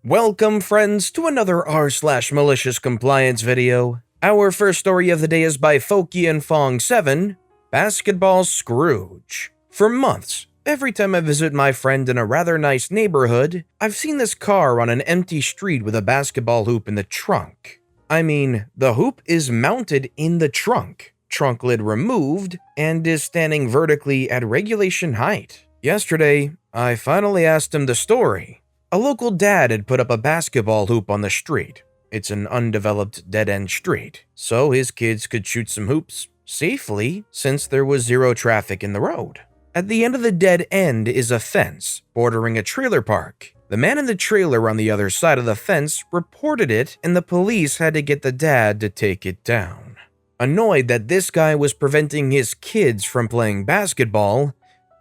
Welcome, friends, to another r/malicious compliance video. Our first story of the day is by Foki and Fong 7, Basketball Scrooge. For months, every time I visit my friend in a rather nice neighborhood, I've seen this car on an empty street with a basketball hoop in the trunk. I mean, the hoop is mounted in the trunk lid removed, and is standing vertically at regulation height. Yesterday, I finally asked him the story. A local dad had put up a basketball hoop on the street. It's an undeveloped dead-end street, so his kids could shoot some hoops safely since there was zero traffic in the road. At the end of the dead end is a fence bordering a trailer park. The man in the trailer on the other side of the fence reported it, and the police had to get the dad to take it down. Annoyed that this guy was preventing his kids from playing basketball,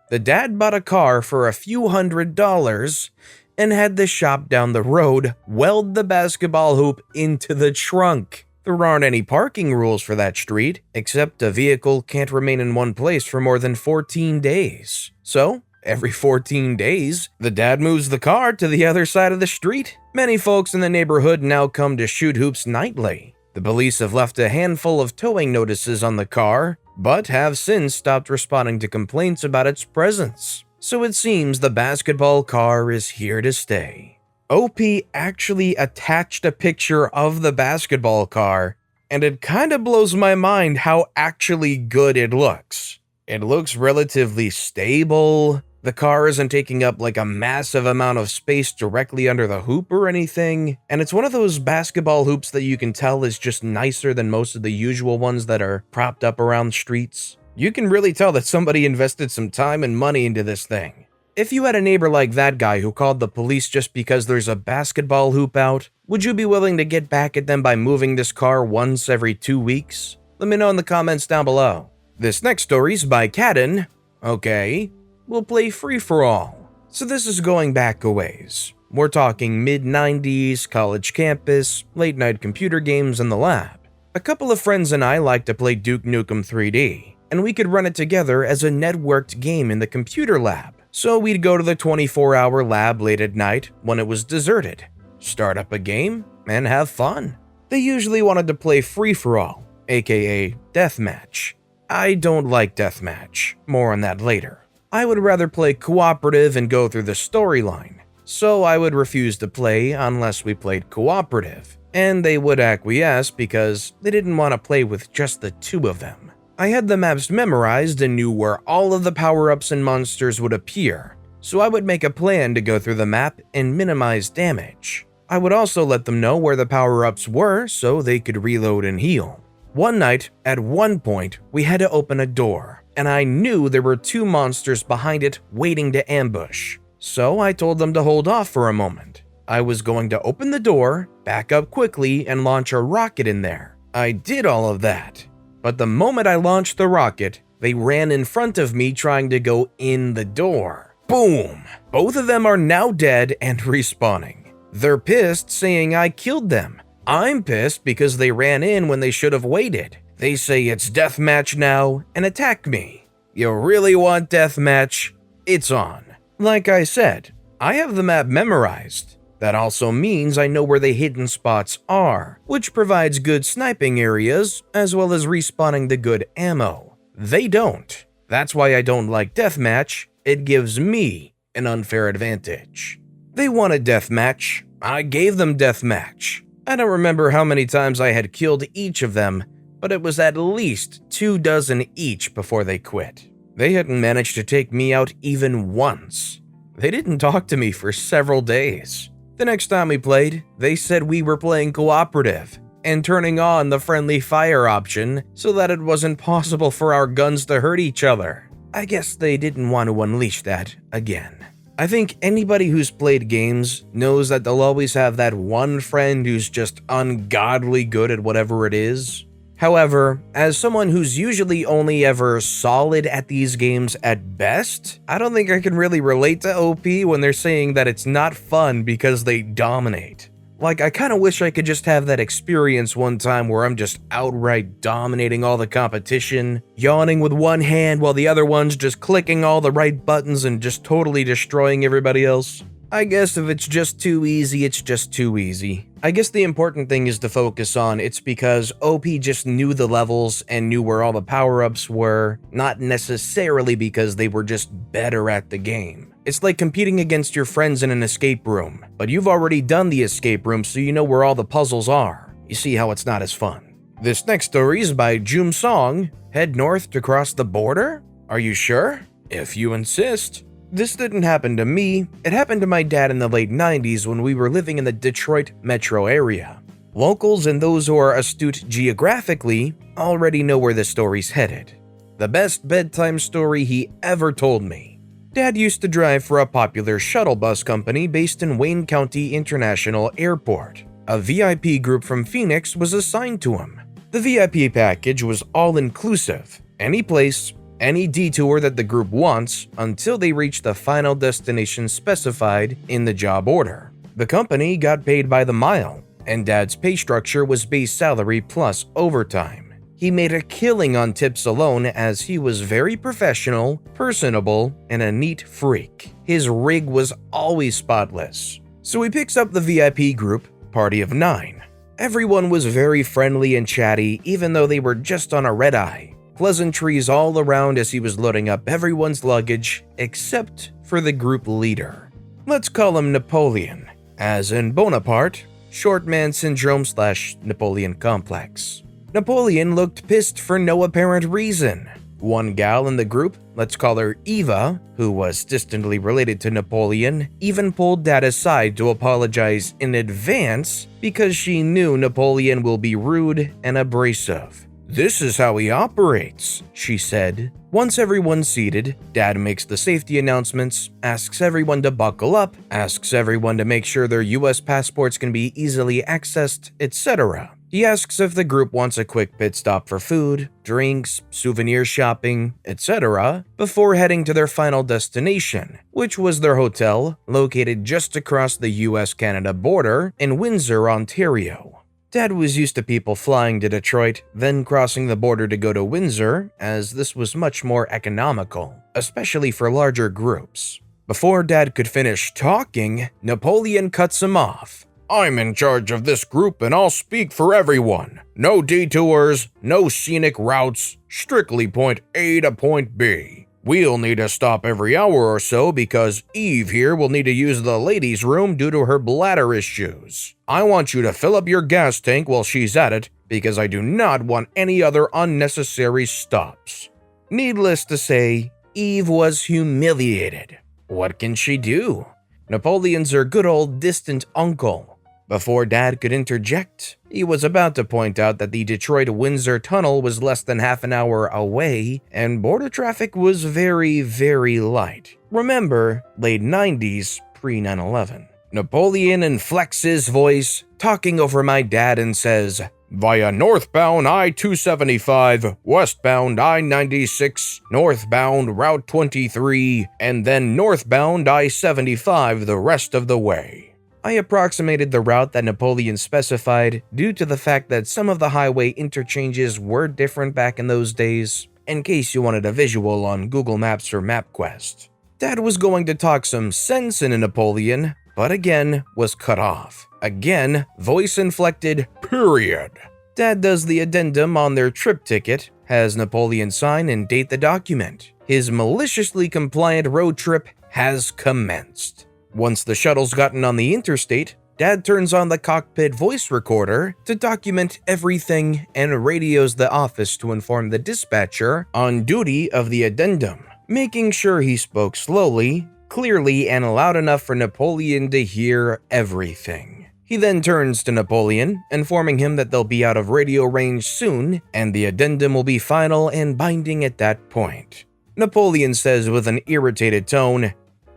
the dad bought a car for a few $100s and had the shop down the road weld the basketball hoop into the trunk. There aren't any parking rules for that street, except a vehicle can't remain in one place for more than 14 days. So, every 14 days, the dad moves the car to the other side of the street. Many folks in the neighborhood now come to shoot hoops nightly. The police have left a handful of towing notices on the car, but have since stopped responding to complaints about its presence. So it seems the basketball car is here to stay. OP actually attached a picture of the basketball car, and it kinda blows my mind how actually good it looks. It looks relatively stable. The car isn't taking up like a massive amount of space directly under the hoop or anything, and it's one of those basketball hoops that you can tell is just nicer than most of the usual ones that are propped up around streets. You can really tell that somebody invested some time and money into this thing. If you had a neighbor like that guy who called the police just because there's a basketball hoop out, would you be willing to get back at them by moving this car once every 2 weeks? Let me know in the comments down below. This next story's by Cadden. Okay. We'll play free-for-all. So this is going back a ways. We're talking mid-90s, college campus, late-night computer games in the lab. A couple of friends and I like to play Duke Nukem 3D, and we could run it together as a networked game in the computer lab. So we'd go to the 24-hour lab late at night when it was deserted, start up a game, and have fun. They usually wanted to play free-for-all, aka deathmatch. I don't like deathmatch, more on that later. I would rather play cooperative and go through the storyline, so I would refuse to play unless we played cooperative, and they would acquiesce because they didn't want to play with just the two of them. I had the maps memorized and knew where all of the power-ups and monsters would appear, so I would make a plan to go through the map and minimize damage. I would also let them know where the power-ups were so they could reload and heal. One night, at one point, we had to open a door, and I knew there were two monsters behind it waiting to ambush. So I told them to hold off for a moment. I was going to open the door, back up quickly, and launch a rocket in there. I did all of that. But the moment I launched the rocket, they ran in front of me trying to go in the door. Boom! Both of them are now dead and respawning. They're pissed, saying I killed them. I'm pissed because they ran in when they should have waited. They say it's deathmatch now and attack me. You really want deathmatch? It's on. Like I said, I have the map memorized. That also means I know where the hidden spots are, which provides good sniping areas as well as respawning the good ammo. They don't. That's why I don't like deathmatch. It gives me an unfair advantage. They wanted deathmatch. I gave them deathmatch. I don't remember how many times I had killed each of them, but it was at least 24 each before they quit. They hadn't managed to take me out even once. They didn't talk to me for several days. The next time we played, they said we were playing cooperative and turning on the friendly fire option so that it wasn't possible for our guns to hurt each other. I guess they didn't want to unleash that again. I think anybody who's played games knows that they'll always have that one friend who's just ungodly good at whatever it is. However, as someone who's usually only ever solid at these games at best, I don't think I can really relate to OP when they're saying that it's not fun because they dominate. Like, I kinda wish I could just have that experience one time where I'm just outright dominating all the competition, yawning with one hand while the other one's just clicking all the right buttons and just totally destroying everybody else. I guess if it's just too easy, it's just too easy. I guess the important thing is to focus on it's because OP just knew the levels and knew where all the power-ups were, not necessarily because they were just better at the game. It's like competing against your friends in an escape room, but you've already done the escape room so you know where all the puzzles are. You see how it's not as fun. This next story is by Jum Song. Head north to cross the border? Are you sure? If you insist. This didn't happen to me, it happened to my dad in the late 90s when we were living in the Detroit metro area. Locals and those who are astute geographically already know where this story's headed. The best bedtime story he ever told me. Dad used to drive for a popular shuttle bus company based in Wayne County International Airport. A VIP group from Phoenix was assigned to him. The VIP package was all-inclusive, any place, any detour that the group wants until they reach the final destination specified in the job order. The company got paid by the mile, and Dad's pay structure was base salary plus overtime. He made a killing on tips alone as he was very professional, personable, and a neat freak. His rig was always spotless. So he picks up the VIP group, party of 9. Everyone was very friendly and chatty even though they were just on a red-eye. Pleasantries all around as he was loading up everyone's luggage except for the group leader. Let's call him Napoleon, as in Bonaparte, short man syndrome / Napoleon complex. Napoleon looked pissed for no apparent reason. One gal in the group, let's call her Eva, who was distantly related to Napoleon, even pulled Dad aside to apologize in advance because she knew Napoleon will be rude and abrasive. "This is how he operates," she said. Once everyone's seated, Dad makes the safety announcements, asks everyone to buckle up, asks everyone to make sure their US passports can be easily accessed, etc. He asks if the group wants a quick pit stop for food, drinks, souvenir shopping, etc. before heading to their final destination, which was their hotel located just across the US-Canada border in Windsor, Ontario. Dad was used to people flying to Detroit, then crossing the border to go to Windsor, as this was much more economical, especially for larger groups. Before Dad could finish talking, Napoleon cuts him off. "I'm in charge of this group and I'll speak for everyone. No detours, no scenic routes, strictly point A to point B. We'll need to stop every hour or so because Eve here will need to use the ladies' room due to her bladder issues. I want you to fill up your gas tank while she's at it because I do not want any other unnecessary stops." Needless to say, Eve was humiliated. What can she do? Napoleon's her good old distant uncle. Before Dad could interject, he was about to point out that the Detroit-Windsor tunnel was less than half an hour away, and border traffic was very, very light. Remember, late 90s, pre-9/11. Napoleon inflects his voice, talking over my dad, and says, "Via northbound I-275, westbound I-96, northbound Route 23, and then northbound I-75 the rest of the way." I approximated the route that Napoleon specified due to the fact that some of the highway interchanges were different back in those days, in case you wanted a visual on Google Maps or MapQuest. Dad was going to talk some sense into Napoleon, but again was cut off. Again, voice inflected, period. Dad does the addendum on their trip ticket, has Napoleon sign and date the document. His maliciously compliant road trip has commenced. Once the shuttle's gotten on the interstate, Dad turns on the cockpit voice recorder to document everything and radios the office to inform the dispatcher on duty of the addendum, making sure he spoke slowly, clearly, and loud enough for Napoleon to hear everything. He then turns to Napoleon, informing him that they'll be out of radio range soon and the addendum will be final and binding at that point. Napoleon says with an irritated tone,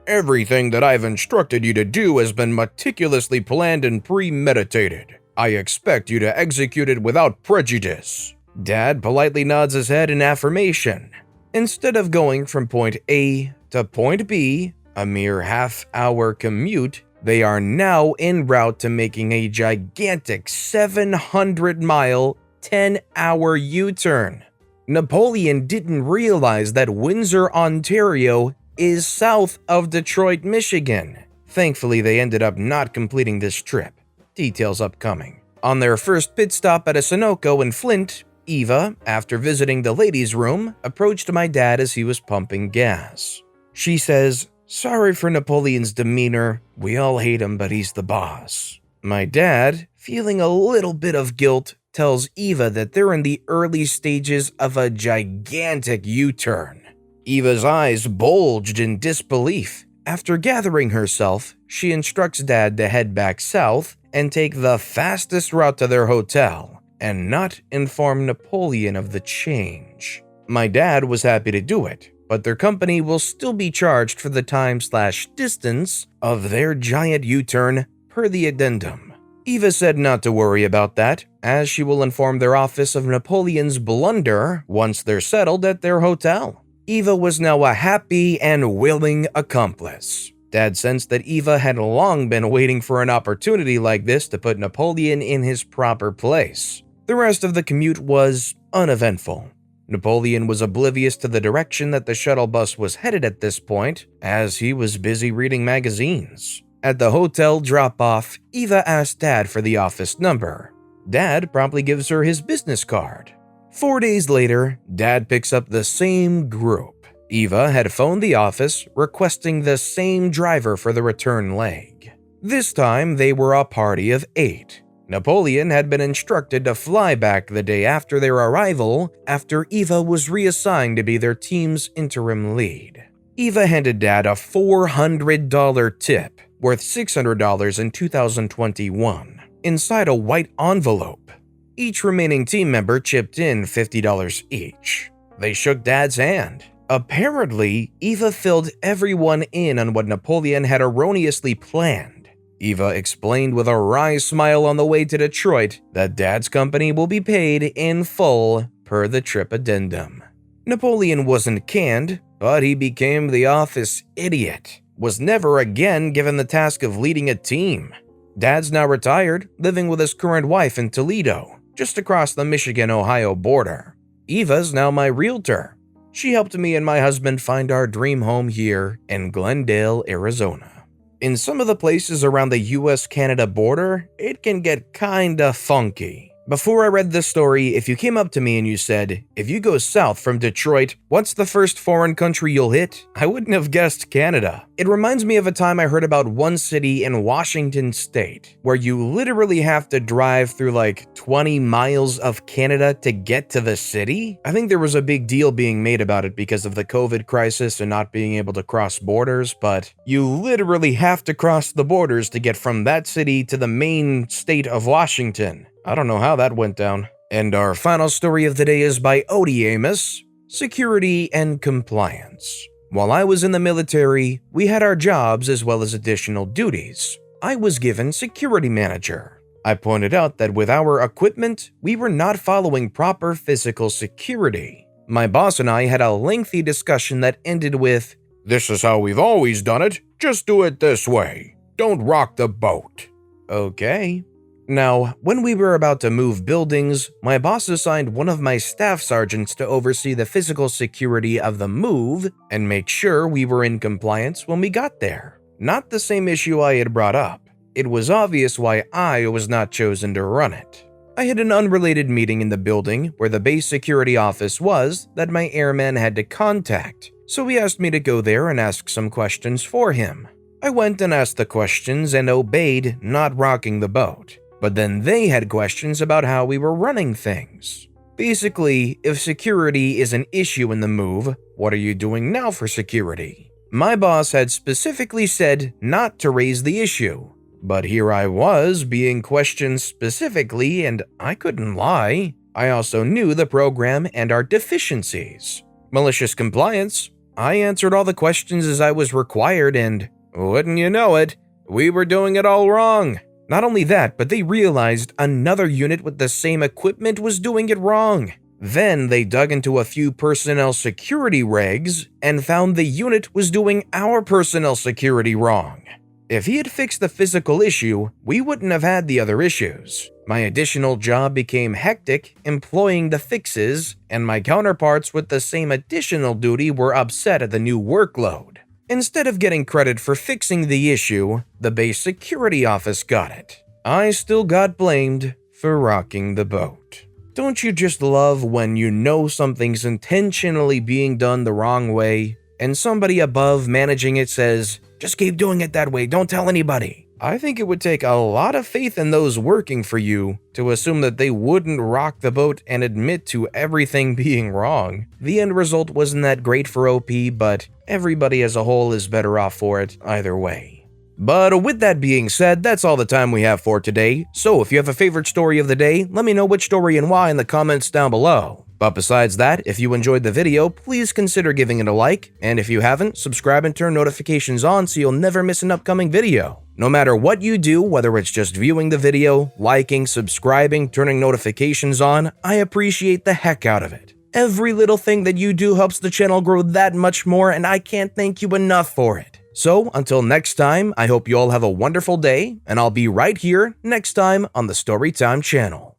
"Everything that I've instructed you to do has been meticulously planned and premeditated. I expect you to execute it without prejudice." Dad politely nods his head in affirmation. Instead of going from point A to point B, a mere half-hour commute, they are now en route to making a gigantic 700-mile, 10-hour U-turn. Napoleon didn't realize that Windsor, Ontario is south of Detroit, Michigan. Thankfully, they ended up not completing this trip. Details upcoming. On their first pit stop at a Sunoco in Flint, Eva, after visiting the ladies' room, approached my dad as he was pumping gas. She says, "Sorry for Napoleon's demeanor. We all hate him, but he's the boss." My dad, feeling a little bit of guilt, tells Eva that they're in the early stages of a gigantic U-turn. Eva's eyes bulged in disbelief. After gathering herself, she instructs Dad to head back south and take the fastest route to their hotel and not inform Napoleon of the change. My dad was happy to do it, but their company will still be charged for the time/distance of their giant U-turn per the addendum. Eva said not to worry about that, as she will inform their office of Napoleon's blunder once they're settled at their hotel. Eva was now a happy and willing accomplice. Dad sensed that Eva had long been waiting for an opportunity like this to put Napoleon in his proper place. The rest of the commute was uneventful. Napoleon was oblivious to the direction that the shuttle bus was headed at this point, as he was busy reading magazines. At the hotel drop-off, Eva asked Dad for the office number. Dad promptly gives her his business card. 4 days later, Dad picks up the same group. Eva had phoned the office requesting the same driver for the return leg. This time, they were a party of 8. Napoleon had been instructed to fly back the day after their arrival after Eva was reassigned to be their team's interim lead. Eva handed Dad a $400 tip, worth $600 in 2021, inside a white envelope. Each remaining team member chipped in $50 each. They shook Dad's hand. Apparently, Eva filled everyone in on what Napoleon had erroneously planned. Eva explained with a wry smile on the way to Detroit that Dad's company will be paid in full per the trip addendum. Napoleon wasn't canned, but he became the office idiot. Was never again given the task of leading a team. Dad's now retired, living with his current wife in Toledo, just across the Michigan-Ohio border. Eva's now my realtor. She helped me and my husband find our dream home here in Glendale, Arizona. In some of the places around the US-Canada border, it can get kinda funky. Before I read this story, if you came up to me and you said, "If you go south from Detroit, what's the first foreign country you'll hit?" I wouldn't have guessed Canada. It reminds me of a time I heard about one city in Washington state, where you literally have to drive through like 20 miles of Canada to get to the city. I think there was a big deal being made about it because of the COVID crisis and not being able to cross borders, but you literally have to cross the borders to get from that city to the main state of Washington. I don't know how that went down. And our final story of the day is by Odie Amos, Security and Compliance. While I was in the military, we had our jobs as well as additional duties. I was given security manager. I pointed out that with our equipment, we were not following proper physical security. My boss and I had a lengthy discussion that ended with, "This is how we've always done it. Just do it this way. Don't rock the boat." Okay. Now, when we were about to move buildings, my boss assigned one of my staff sergeants to oversee the physical security of the move and make sure we were in compliance when we got there. Not the same issue I had brought up. It was obvious why I was not chosen to run it. I had an unrelated meeting in the building where the base security office was that my airman had to contact, so he asked me to go there and ask some questions for him. I went and asked the questions and obeyed, not rocking the boat. But then they had questions about how we were running things. Basically, if security is an issue in the move, what are you doing now for security? My boss had specifically said not to raise the issue. But here I was being questioned specifically, and I couldn't lie. I also knew the program and our deficiencies. Malicious compliance. I answered all the questions as I was required, and wouldn't you know it, we were doing it all wrong. Not only that, but they realized another unit with the same equipment was doing it wrong. Then they dug into a few personnel security regs and found the unit was doing our personnel security wrong. If he had fixed the physical issue, we wouldn't have had the other issues. My additional job became hectic employing the fixes, and my counterparts with the same additional duty were upset at the new workload. Instead of getting credit for fixing the issue, the base security office got it. I still got blamed for rocking the boat. Don't you just love when you know something's intentionally being done the wrong way, and somebody above managing it says, "Just keep doing it that way, don't tell anybody"? I think it would take a lot of faith in those working for you to assume that they wouldn't rock the boat and admit to everything being wrong. The end result wasn't that great for OP, but everybody as a whole is better off for it either way. But with that being said, that's all the time we have for today. So if you have a favorite story of the day, let me know which story and why in the comments down below. But besides that, if you enjoyed the video, please consider giving it a like, and if you haven't, subscribe and turn notifications on so you'll never miss an upcoming video. No matter what you do, whether it's just viewing the video, liking, subscribing, turning notifications on, I appreciate the heck out of it. Every little thing that you do helps the channel grow that much more, and I can't thank you enough for it. So, until next time, I hope you all have a wonderful day, and I'll be right here next time on the Storytime channel.